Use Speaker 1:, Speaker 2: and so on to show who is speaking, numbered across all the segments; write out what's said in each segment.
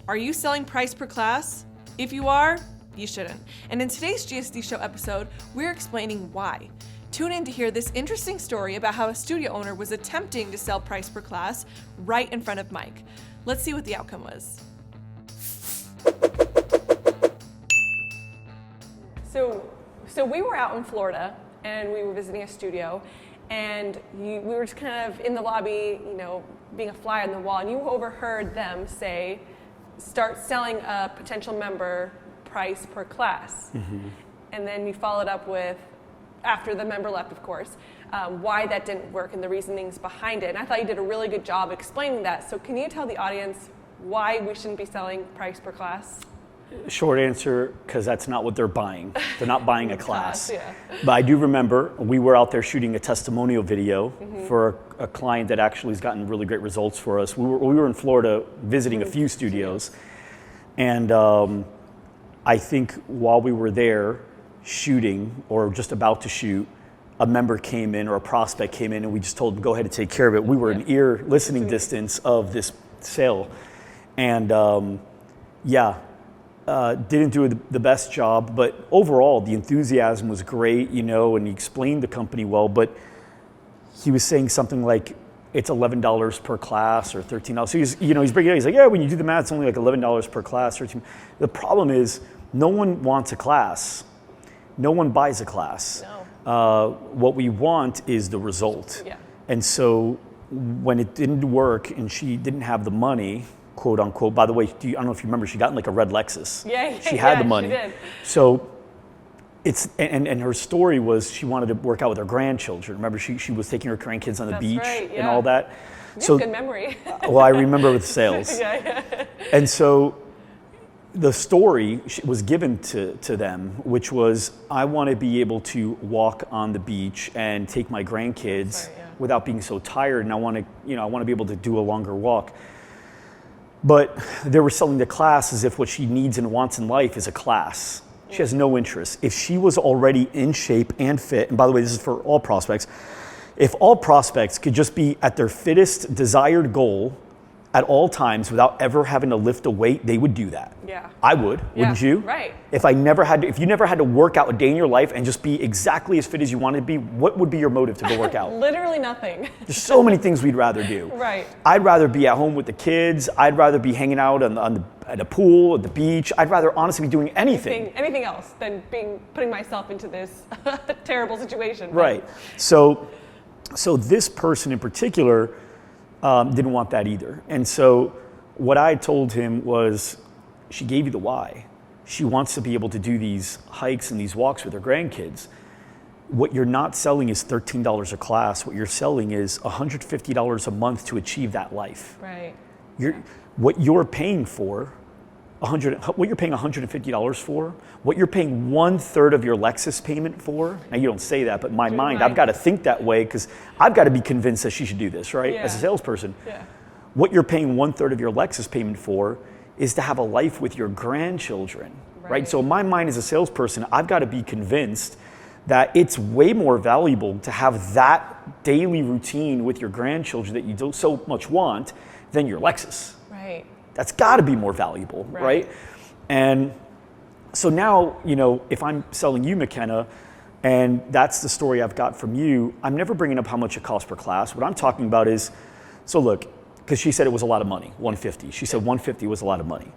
Speaker 1: Are you selling price per class? If you are, you shouldn't. And in today's GSD Show episode, we're explaining why. Tune in to hear this interesting story about how a studio owner was attempting to sell price per class right in front of Mike. Let's see what the outcome was. So we were out in Florida and we were visiting a studio, and we were just kind of in the lobby, being a fly on the wall, and you overheard them say, start selling a potential member price per class. Mm-hmm. And then you followed up with, after the member left, of course, why that didn't work and the reasonings behind it. And I thought you did a really good job explaining that. So can you tell the audience why we shouldn't be selling price per class?
Speaker 2: Short answer, because that's not what they're buying. They're not buying a class.
Speaker 1: Yeah.
Speaker 2: But I do remember we were out there shooting a testimonial video for a client that actually has gotten really great results for us. We were in Florida visiting a few studios, and I think while we were there shooting or just about to shoot, a member came in or a prospect came in, and we just told them, go ahead and take care of it. We were in ear listening distance of this sale, and didn't do the best job, but overall the enthusiasm was great, and he explained the company well, but he was saying something like it's $11 per class or $13. So he's breaking it down. He's like, yeah, when you do the math, it's only like $11 per class. $13. The problem is no one wants a class. No one buys a class.
Speaker 1: No.
Speaker 2: What we want is the result.
Speaker 1: Yeah.
Speaker 2: And so when it didn't work and she didn't have the money, quote unquote. By the way, I don't know if you remember, she got in like a red Lexus. She had the money.
Speaker 1: She did.
Speaker 2: So it's and her story was she wanted to work out with her grandchildren. Remember, she was taking her grandkids on the beach and all that.
Speaker 1: You have good memory.
Speaker 2: Well, I remember with sales.
Speaker 1: Yeah.
Speaker 2: And so the story was given to them, which was, I want to be able to walk on the beach and take my grandkids without being so tired, and I want to be able to do a longer walk. But they were selling the class as if what she needs and wants in life is a class. She has no interest. If she was already in shape and fit, and by the way, this is for all prospects, if all prospects could just be at their fittest desired goal at all times without ever having to lift a weight, they would do that.
Speaker 1: Yeah.
Speaker 2: I would, wouldn't you?
Speaker 1: Right.
Speaker 2: If you never had to work out a day in your life and just be exactly as fit as you wanted to be, what would be your motive to go work out?
Speaker 1: Literally nothing.
Speaker 2: There's so many things we'd rather do.
Speaker 1: Right.
Speaker 2: I'd rather be at home with the kids. I'd rather be hanging out at a pool, at the beach. I'd rather honestly be doing anything.
Speaker 1: Anything else than putting myself into this terrible situation.
Speaker 2: Right. So this person in particular didn't want that either. And so what I told him was, she gave you the why. She wants to be able to do these hikes and these walks with her grandkids. What you're not selling is $13 a class. What you're selling is $150 a month to achieve that life.
Speaker 1: Right.
Speaker 2: What you're paying for, what you're paying $150 for, what you're paying 1/3 of your Lexus payment for. Now you don't say that, but in my mind, I've got to think that way because I've got to be convinced that she should do this, right? As a salesperson.
Speaker 1: Yeah.
Speaker 2: What you're paying 1/3 of your Lexus payment for is to have a life with your grandchildren, right? So in my mind as a salesperson, I've got to be convinced that it's way more valuable to have that daily routine with your grandchildren that you don't so much want than your Lexus.
Speaker 1: Right.
Speaker 2: That's got to be more valuable, right? And so now, if I'm selling you, McKenna, and that's the story I've got from you, I'm never bringing up how much it costs per class. What I'm talking about is, so look, because she said it was a lot of money, $150. She said $150 was a lot of money.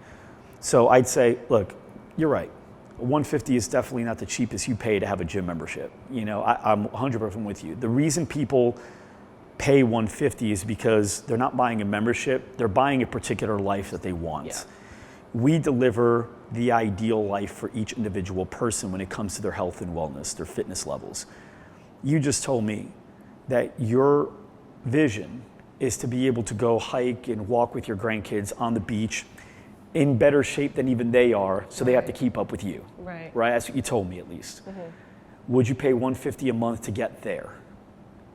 Speaker 2: So I'd say, look, you're right. $150 is definitely not the cheapest you pay to have a gym membership. I'm 100% with you. The reason people pay $150 is because they're not buying a membership, they're buying a particular life that they want. Yeah. We deliver the ideal life for each individual person when it comes to their health and wellness, their fitness levels. You just told me that your vision is to be able to go hike and walk with your grandkids on the beach in better shape than even they are, so they have to keep up with you.
Speaker 1: Right.
Speaker 2: That's what you told me, at least. Mm-hmm. Would you pay $150 a month to get there?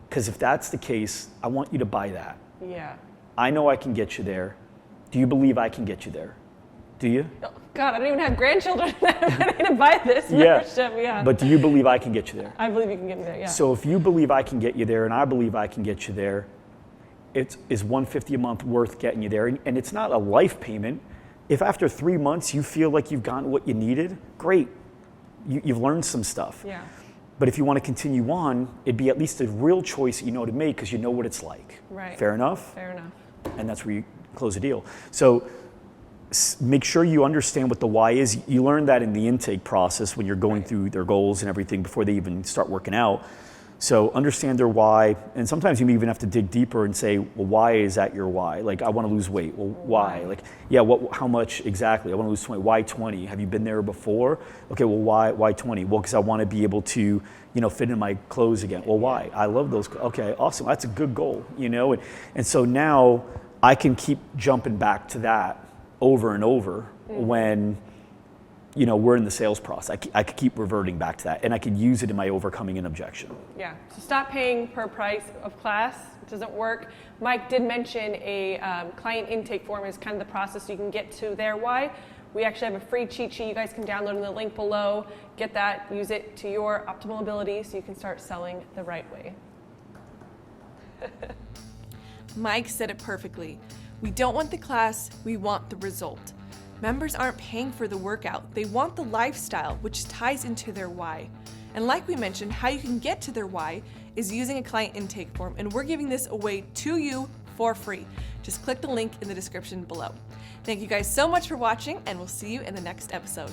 Speaker 2: Because if that's the case, I want you to buy that.
Speaker 1: Yeah.
Speaker 2: I know I can get you there. Do you believe I can get you there? Do you?
Speaker 1: Oh, God, I don't even have grandchildren. I need to buy this membership. Yeah.
Speaker 2: But do you believe I can get you there?
Speaker 1: I believe you can get me there, yeah.
Speaker 2: So if you believe I can get you there and I believe I can get you there, is $150 a month worth getting you there? And it's not a life payment. If after 3 months you feel like you've gotten what you needed, great. You've learned some stuff.
Speaker 1: Yeah.
Speaker 2: But if you want to continue on, it'd be at least a real choice that you know to make because you know what it's like.
Speaker 1: Right.
Speaker 2: Fair enough?
Speaker 1: Fair enough.
Speaker 2: And that's where you close a deal. So make sure you understand what the why is. You learn that in the intake process when you're going through their goals and everything before they even start working out. So understand their why, and sometimes you even have to dig deeper and say, well, why is that your why? Like, I want to lose weight. Well, why? Like, yeah, how much exactly? I want to lose 20. Why 20? Have you been there before? Okay, well, why 20? Well, because I want to be able to, fit in my clothes again. Well, why? I love those. Okay, awesome. That's a good goal, And so now I can keep jumping back to that over and over when we're in the sales process. I could keep reverting back to that, and I could use it in my overcoming an objection.
Speaker 1: Yeah, so stop paying per price of class. It doesn't work. Mike did mention a client intake form is kind of the process so you can get to their why. We actually have a free cheat sheet you guys can download in the link below. Get that, use it to your optimal ability so you can start selling the right way. Mike said it perfectly. We don't want the class, we want the result. Members aren't paying for the workout, they want the lifestyle, which ties into their why. And like we mentioned, how you can get to their why is using a client intake form, and we're giving this away to you for free. Just click the link in the description below. Thank you guys so much for watching, and we'll see you in the next episode.